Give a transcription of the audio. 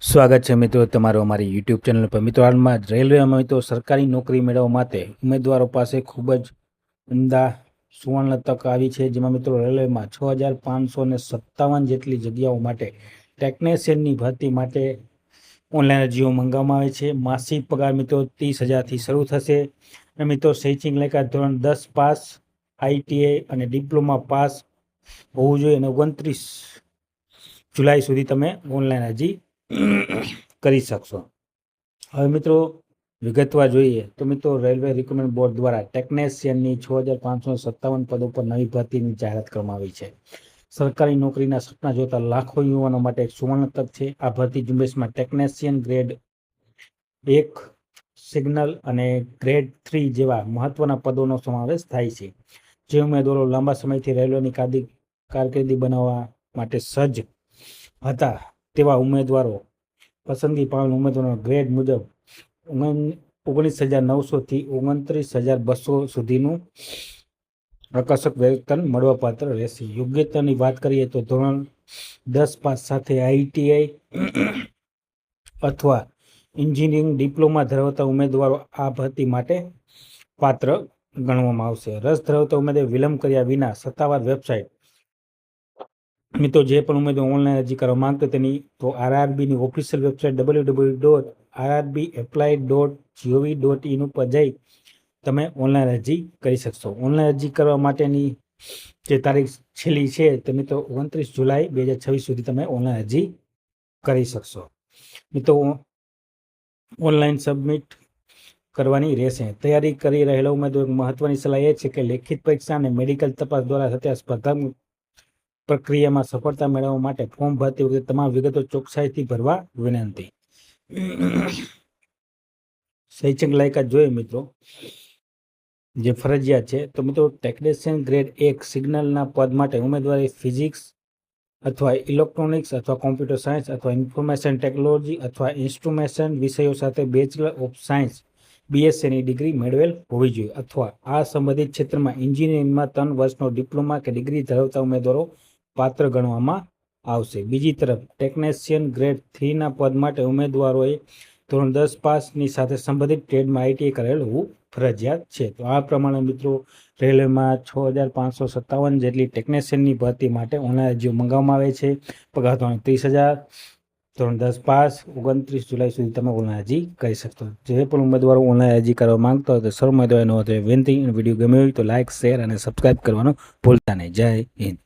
સ્વાગત છે મિત્રો તમારો અમારી યુટ્યુબ ચેનલ પર। મિત્રો હાલમાં રેલવેમાં મિત્રો સરકારી નોકરી મેળવવા માટે ઉમેદવારો પાસે ખૂબ જ ઉમદા સુવર્ણ તક આવી છે, જેમાં મિત્રો રેલવેમાં 6557 જેટલી જગ્યાઓ માટે ટેકનિશિયનની ભરતી માટે ઓનલાઈન અરજીઓ મંગાવવામાં આવે છે। માસિક પગાર મિત્રો 30,000થી શરૂ થશે અને મિત્રો શૈક્ષણિક લાયકાત ધોરણ 10 પાસ, ITI અને ડિપ્લોમા પાસ હોવું જોઈએ અને 29 જુલાઈ સુધી તમે ઓનલાઈન અરજી કરી શકશો। હવે મિત્રો વિગતવાર જોઈએ તો મિત્રો રેલવે રિક્રુટમેન્ટ બોર્ડ દ્વારા ટેકનિશિયનની 6557 પદો પર નવી ભરતીની જાહેરાત કરવામાં આવી છે। સરકારી નોકરીના સપના જોતા લાખો યુવાનો માટે એક સુવર્ણ તક છે। આ ભરતી ઝુંબેશમાં ટેકનિશિયન ગ્રેડ 1, સિગ્નલ અને ગ્રેડ 3 જેવા મહત્વના પદોનો સમાવેશ થાય છે। જે ઉમેદવારો લાંબા સમયથી રેલવેની કારકિર્દી બનાવવા માટે સજ્જ હતા તેવા ઉમેદવારો પસંદગી પામેલ ઉમેદવારોના ગ્રેડ મુજબ 19,900 થી 29,200 સુધીનું આકર્ષક વેતન મળવાપાત્ર રહેશે। યોગ્યતાની વાત કરીએ તો ધોરણ 10 પાસ સાથે ITI અથવા એન્જિનિયરિંગ ડિપ્લોમા ધરાવતા ઉમેદવારો આ ભરતી માટે પાત્ર ગણવામાં આવશે। રસ ધરાવતા ઉમેદવારો વિલંબ કર્યા વિના સત્તાવાર વેબસાઇટ મિત્રો જે પણ ઉમેદવાર ઓનલાઈન અરજી કરવા માંગતો તેની તો RRBની ઓફિશિયલ વેબસાઇટ www.rrbapply.gov.in ઉપર જઈ તમે ઓનલાઈન અરજી કરી શકશો। ઓનલાઈન અરજી કરવા માટેની જે તારીખ છેલ્લી છે તે મિત્રો 29 જુલાઈ 2026 સુધી તમે ઓનલાઈન અરજી કરી શકશો। મિત્રો ઓનલાઈન સબમિટ કરવાની રહેશે। તૈયારી કરી રહેલા ઉમેદવારો મહત્વની સલાહ એ છે કે લેખિત પરીક્ષા અને મેડિકલ તપાસ દ્વારા થતા સ્પર્ધાત્મક પ્રક્રિયામાં સફળતા મેળવવા માટે ફોર્મ ભરતી વખતે તમામ વિગતો ચોકસાઈથી ભરવા વિનંતી। શૈક્ષણિક લાયકાત જોઈએ મિત્રો જે ફરજિયાત છે તો મિત્રો ટેકનિશિયન ગ્રેડ 1 સિગ્નલના પદ માટે ઉમેદવારે ફિઝિક્સ અથવા ઇલેક્ટ્રોનિક્સ અથવા કોમ્પ્યુટર સાયન્સ અથવા ઇન્ફોર્મેશન ટેકનોલોજી અથવા ઇન્સ્ટ્રુમેશન વિષયો સાથે બેચલર ઓફ સાયન્સ BSc ની ડિગ્રી મેળવેલ હોવી જોઈએ અથવા આ સંબંધિત ક્ષેત્રમાં એન્જિનિયરિંગમાં 3 વર્ષનો ડિપ્લોમા કે ડિગ્રી ધરાવતા ઉમેદવારો પાત્ર ગણવામાં આવશે। બીજી તરફ ટેકનિશિયન ગ્રેડ 3 ના પદ માટે ઉમેદવારોએ ધોરણ 10 પાસની સાથે સંબંધિત ટ્રેડમાં ITI કરેલ હોવું ફરજિયાત છે। તો આ પ્રમાણે મિત્રો રેલવેમાં 6557 જેટલી ટેકનિશિયનની ભરતી માટે ઓનલાઈન અરજીઓ મંગાવવામાં આવે છે। પગાર ધોરણ 30,000, ધોરણ 10 પાસ, 29 જુલાઈ સુધી તમે ઓનલાઈન અરજી કરી શકશો। જે પણ ઉમેદવારો ઓનલાઈન અરજી કરવા માંગતા હોય તો સર્વ ઉમેદવારોને વિનંતી, વિડીયો ગમ્યો હોય તો લાઇક, શેર અને સબસ્ક્રાઇબ કરવાનું ભૂલતા નહીં। જય હિન્દ।